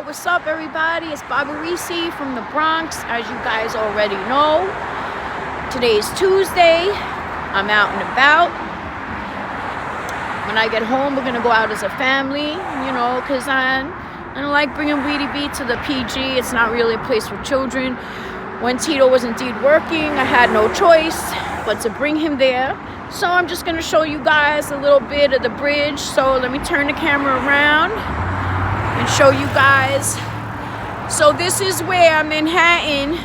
what's up, everybody? It's Barbarisi from the Bronx, as you guys already know. Today's Tuesday. I'm out and about. When I get home, we're gonna go out as a family, because I don't like bringing Weedy B to the PG. It's not really a place for children. When Tito was indeed working, I had no choice but to bring him there. So I'm just gonna show you guys a little bit of the bridge. So let me turn the camera around and show you guys. So this is where Manhattan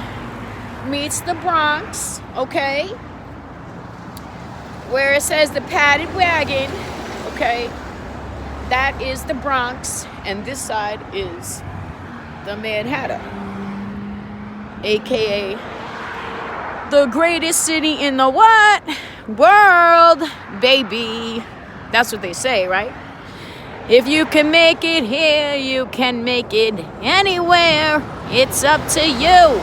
meets the Bronx, okay? Where it says the padded wagon, okay? That is the Bronx, and this side is the Manhattan, aka the greatest city in the what? World, baby. That's what they say, right? If you can make it here, you can make it anywhere. It's up to you.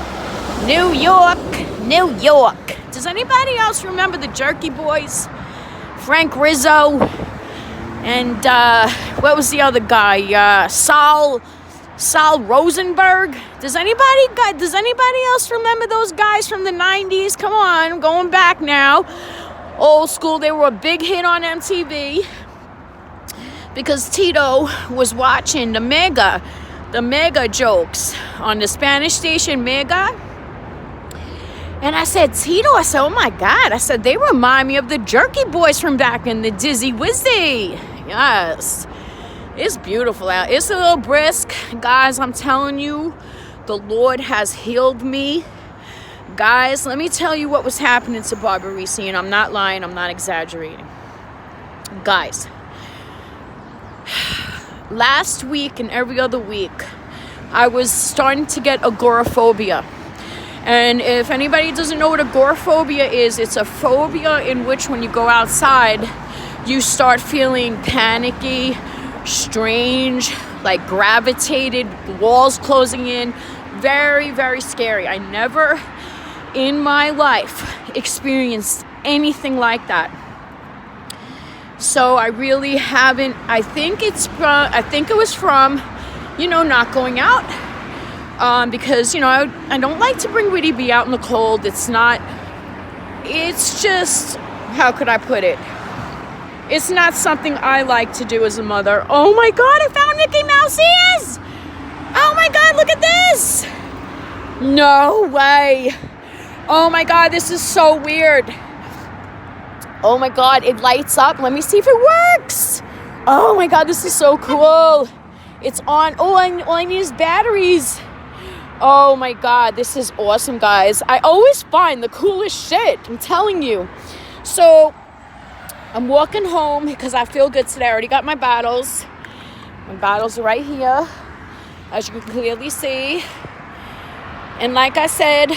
New York, New York. Does anybody else remember the Jerky Boys? Frank Rizzo and what was the other guy? Saul Rosenberg. Does anybody else remember those guys from the 90s? Come on, I'm going back now. Old school. They were a big hit on MTV. Because Tito was watching the mega jokes on the Spanish station Mega. And I said, Tito, oh my God. I said, they remind me of the Jerky Boys from back in the Dizzy Wizzy. Yes. It's beautiful out. It's a little brisk. Guys, I'm telling you, the Lord has healed me. Guys, let me tell you what was happening to Barbarisi. And I'm not lying. I'm not exaggerating. Guys. Last week and every other week, I was starting to get agoraphobia. And if anybody doesn't know what agoraphobia is, it's a phobia in which when you go outside, you start feeling panicky, strange, like gravitated, walls closing in. Very, very scary. I never in my life experienced anything like that. So I really haven't. I think it was from, not going out. Because, I don't like to bring Weedy B out in the cold. It's just, how could I put it? It's not something I like to do as a mother. Oh my God, I found Mickey Mouse ears! Oh my God, look at this! No way. Oh my God, this is so weird. Oh my God, it lights up. Let me see if it works. Oh my God, this is so cool. It's on. Oh, all I need is batteries. Oh my God, this is awesome, guys. I always find the coolest shit. I'm telling you. So I'm walking home because I feel good today. I already got my bottles. My bottles are right here, as you can clearly see. And like I said,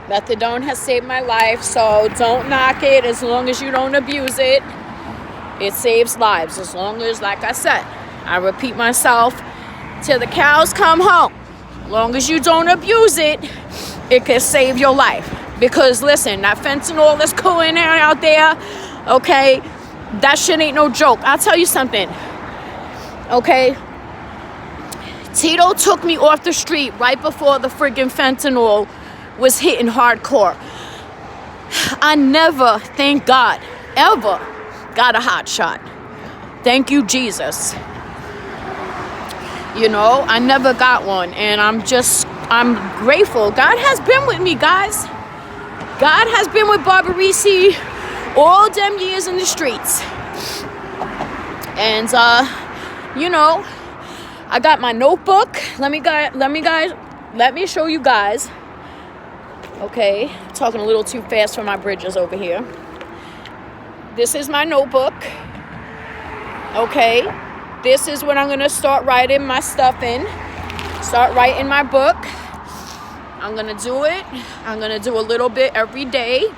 methadone has saved my life, so don't knock it as long as you don't abuse it. It saves lives as long as, like I said, I repeat myself till the cows come home. As long as you don't abuse it, it can save your life. Because listen, that fentanyl that's going out there, okay, that shit ain't no joke. I'll tell you something, okay? Tito took me off the street right before the friggin' fentanyl was hitting hardcore. I never, thank God, ever got a hot shot. Thank you, Jesus. I never got one, and I'm grateful. God has been with me, guys. God has been with Barbarisi all them years in the streets. And I got my notebook. Let me show you guys. Okay, I'm talking a little too fast for my bridges over here. This is my notebook. Okay, this is when I'm going to start writing my stuff in. Start writing my book. I'm going to do it. I'm going to do a little bit every day.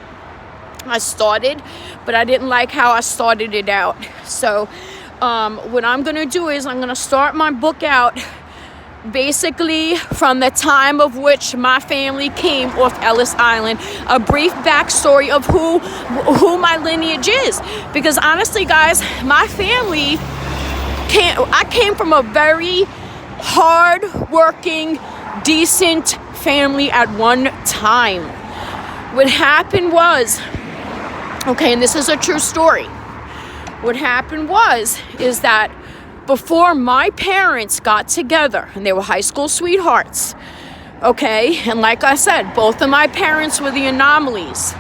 I started, but I didn't like how I started it out. So what I'm going to do is I'm going to start my book out basically from the time of which my family came off Ellis Island, a brief backstory of who my lineage is. Because honestly, guys, my family I came from a very hard-working, decent family at one time. What happened was, okay, and this is a true story. What happened is that before my parents got together, and they were high school sweethearts, okay, and like I said, both of my parents were the anomalies,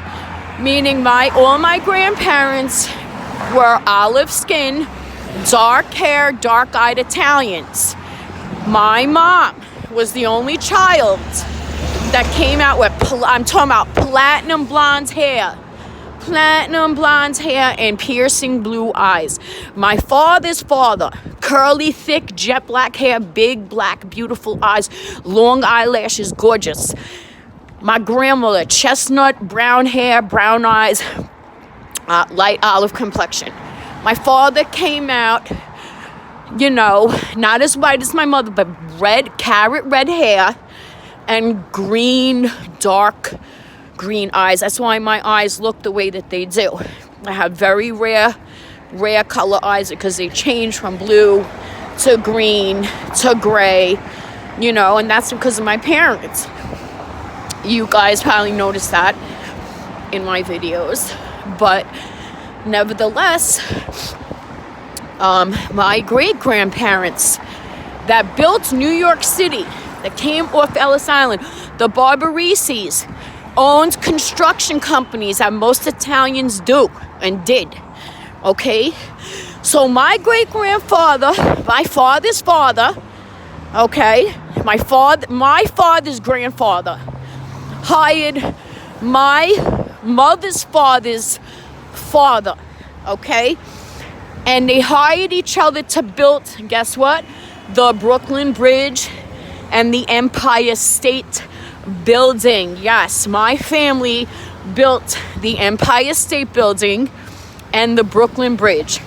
meaning all my grandparents were olive skin, dark hair, dark-eyed Italians. My mom was the only child that came out with, I'm talking about platinum blonde hair and piercing blue eyes. My father's father, curly, thick, jet black hair, big, black, beautiful eyes, long eyelashes, gorgeous. My grandmother, chestnut, brown hair, brown eyes, light olive complexion. My father came out, you know, not as white as my mother, but carrot red hair and dark green eyes. That's why my eyes look the way that they do. I have very rare color eyes because they change from blue to green to gray, you know, and that's because of my parents. You guys probably noticed that in my videos, but nevertheless, my great-grandparents that built New York City, that came off Ellis Island, the Barbaricis, owned construction companies that most Italians do and did, okay? So my great-grandfather, my father's father, okay, my father's grandfather hired my mother's father's father, okay? And they hired each other to build, guess what? The Brooklyn Bridge and the Empire State Building. Yes, my family built the Empire State Building and the Brooklyn Bridge.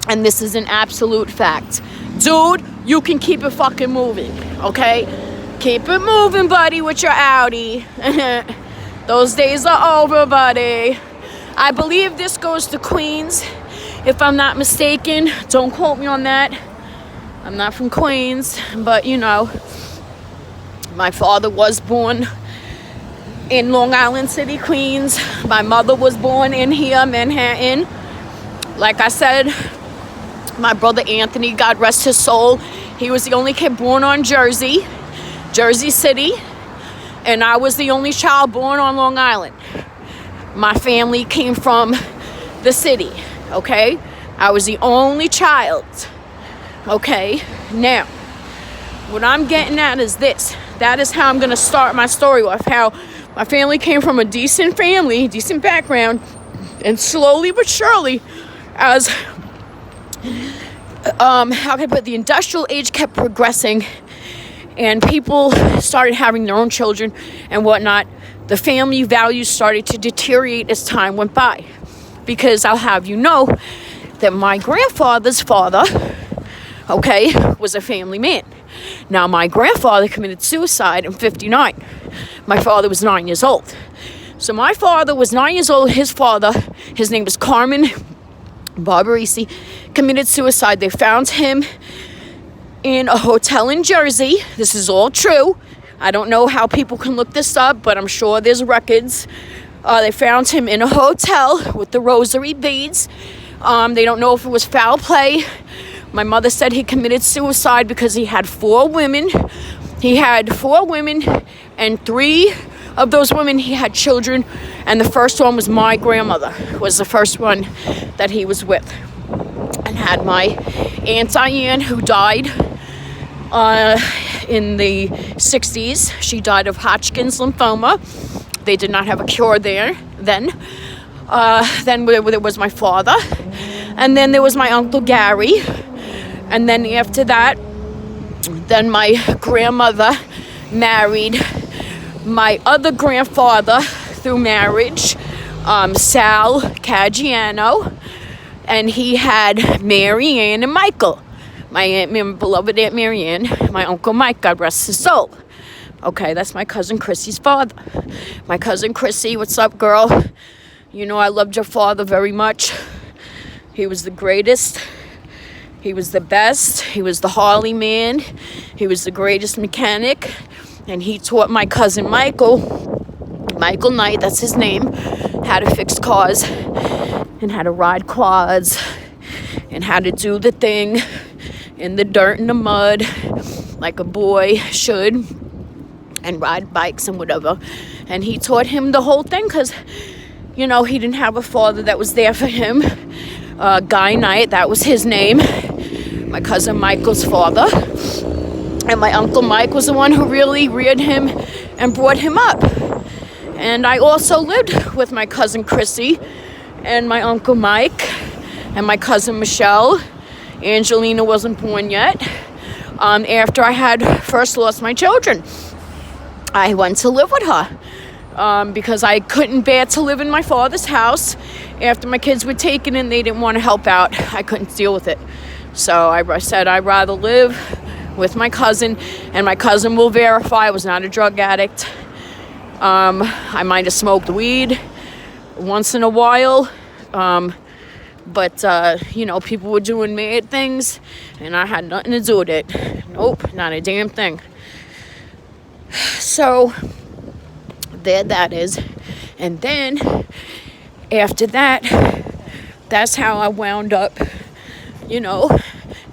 And this is an absolute fact. Dude, you can keep it fucking moving, okay? Keep it moving, buddy, with your Audi. Those days are over, buddy. I believe this goes to Queens, if I'm not mistaken. Don't quote me on that. I'm not from Queens, but you know, my father was born in Long Island City, Queens. My mother was born in here, Manhattan. Like I said, my brother Anthony, God rest his soul, he was the only kid born on Jersey City, and I was the only child born on Long Island. My family came from the city, okay? I was the only child, okay? Now, what I'm getting at is this. That is how I'm going to start my story off, how my family came from a decent family, decent background, and slowly but surely, as how can I put it, the industrial age kept progressing and people started having their own children and whatnot, the family values started to deteriorate as time went by. Because I'll have you know that my grandfather's father, okay, was a family man. Now, my grandfather committed suicide in 1959. My father was 9 years old. So my father was 9 years old. His father, his name was Carmen Barbarici, committed suicide. They found him in a hotel in Jersey. This is all true. I don't know how people can look this up, but I'm sure there's records. They found him in a hotel with the rosary beads. They don't know if it was foul play. My mother said he committed suicide because he had 4 women. He had 4 women, and 3 of those women he had children, and the first one was my grandmother, was the first one that he was with. And had my Aunt Diane, who died in the 60s. She died of Hodgkin's lymphoma. They did not have a cure then. Then there was my father. And then there was my Uncle Gary. And then after that, then my grandmother married my other grandfather through marriage, Sal Caggiano. And he had Mary Ann and Michael. My beloved Aunt Mary Ann, my Uncle Mike, God rest his soul. Okay, that's my cousin Chrissy's father. My cousin Chrissy, what's up, girl? You know I loved your father very much. He was the greatest He was the best. He was the Harley man. He was the greatest mechanic. And he taught my cousin Michael Knight, that's his name, how to fix cars and how to ride quads and how to do the thing in the dirt and the mud like a boy should, and ride bikes and whatever. And he taught him the whole thing because, he didn't have a father that was there for him. Guy Knight, that was his name, my cousin Michael's father. And my Uncle Mike was the one who really reared him and brought him up. And I also lived with my cousin Chrissy and my Uncle Mike and my cousin Michelle. Angelina wasn't born yet. After I had first lost my children, I went to live with her because I couldn't bear to live in my father's house. After my kids were taken and they didn't want to help out, I couldn't deal with it. So I said I'd rather live with my cousin, and my cousin will verify I was not a drug addict. I might have smoked weed once in a while, but people were doing mad things, and I had nothing to do with it. Nope, not a damn thing. So, there that is. And then, after that, that's how I wound up,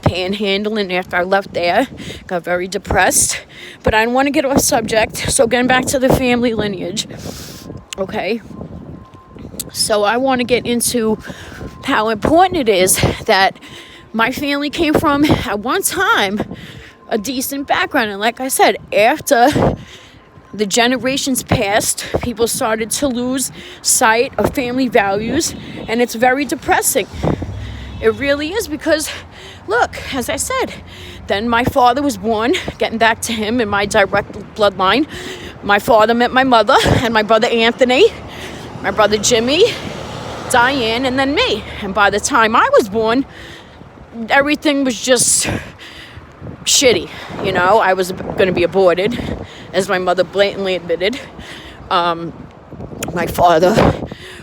panhandling after I left there. Got very depressed. But I didn't want to get off subject, so getting back to the family lineage. Okay? So I want to get into how important it is that my family came from, at one time, a decent background. And like I said, after the generations passed, people started to lose sight of family values, and it's very depressing. It really is, because look, as I said, then my father was born, getting back to him in my direct bloodline. My father met my mother and my brother Anthony, my brother Jimmy, Diane, and then me. And by the time I was born, everything was just shitty. I was going to be aborted, as my mother blatantly admitted. My father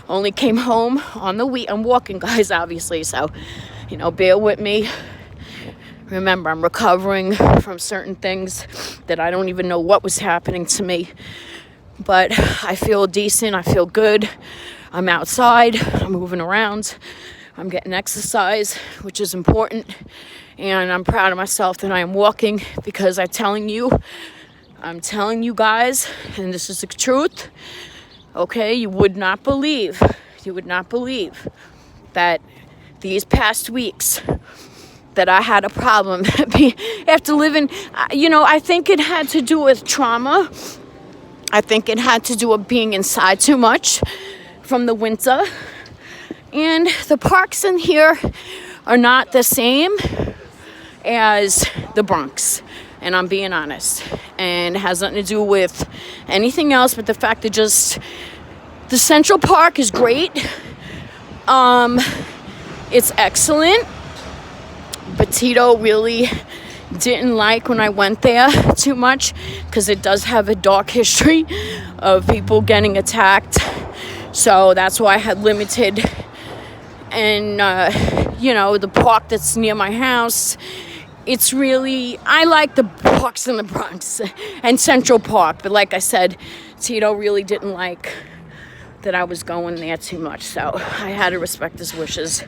only came home on the week. I'm walking, guys, obviously, so, bear with me. Remember, I'm recovering from certain things that I don't even know what was happening to me. But I feel decent. I feel good. I'm outside. I'm moving around. I'm getting exercise, which is important. And I'm proud of myself that I am walking, because I'm telling you guys, and this is the truth, okay, you would not believe that these past weeks that I had a problem after living, I think it had to do with trauma. I think it had to do with being inside too much from the winter. And the parks in here are not the same as the Bronx. And I'm being honest. And it has nothing to do with anything else but the fact that just the Central Park is great. It's excellent. But Tito really didn't like when I went there too much, because it does have a dark history of people getting attacked. So that's why I had limited. And, the park that's near my house, it's really, I like the parks in the Bronx and Central Park. But like I said, Tito really didn't like that I was going there too much. So I had to respect his wishes.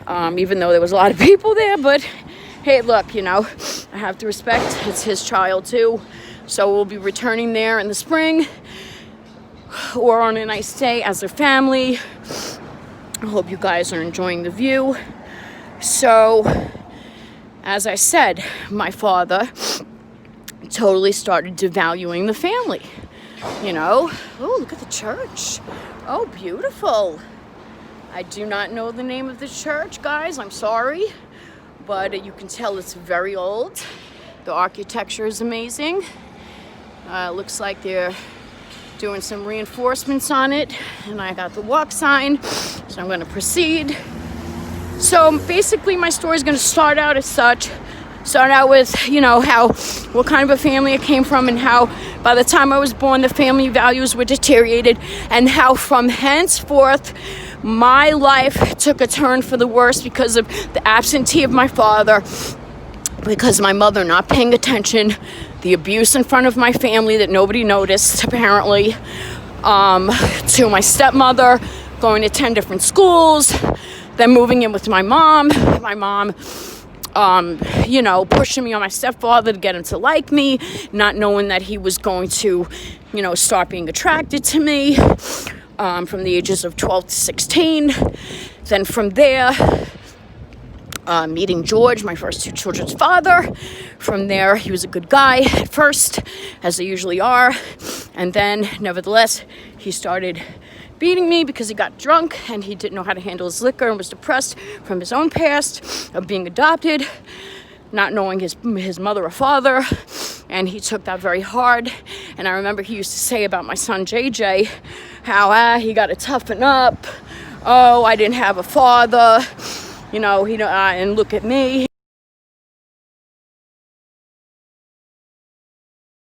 Even though there was a lot of people there, but hey, look, I have to respect, it's his child too. So we'll be returning there in the spring or on a nice day as a family. I hope you guys are enjoying the view. So, as I said, my father totally started devaluing the family. Oh, look at the church. Oh, beautiful. I do not know the name of the church, guys. I'm sorry. But you can tell it's very old. The architecture is amazing. Looks like they're doing some reinforcements on it. And I got the walk sign. So I'm going to proceed. So basically my story is going to start out as such. Start out with, what kind of a family I came from, and how by the time I was born, the family values were deteriorated, and how from henceforth, My life took a turn for the worse because of the absentee of my father, because my mother not paying attention, the abuse in front of my family that nobody noticed, apparently, to my stepmother, going to 10 different schools, then moving in with my mom, pushing me on my stepfather to get him to like me, not knowing that he was going to, start being attracted to me, from the ages of 12 to 16. Then from there, meeting George, my first 2 children's father. From there, he was a good guy at first, as they usually are. And then, nevertheless, he started beating me because he got drunk and he didn't know how to handle his liquor and was depressed from his own past of being adopted, not knowing his mother or father. And he took that very hard. And I remember he used to say about my son JJ, how he got to toughen up. Oh, I didn't have a father. And look at me.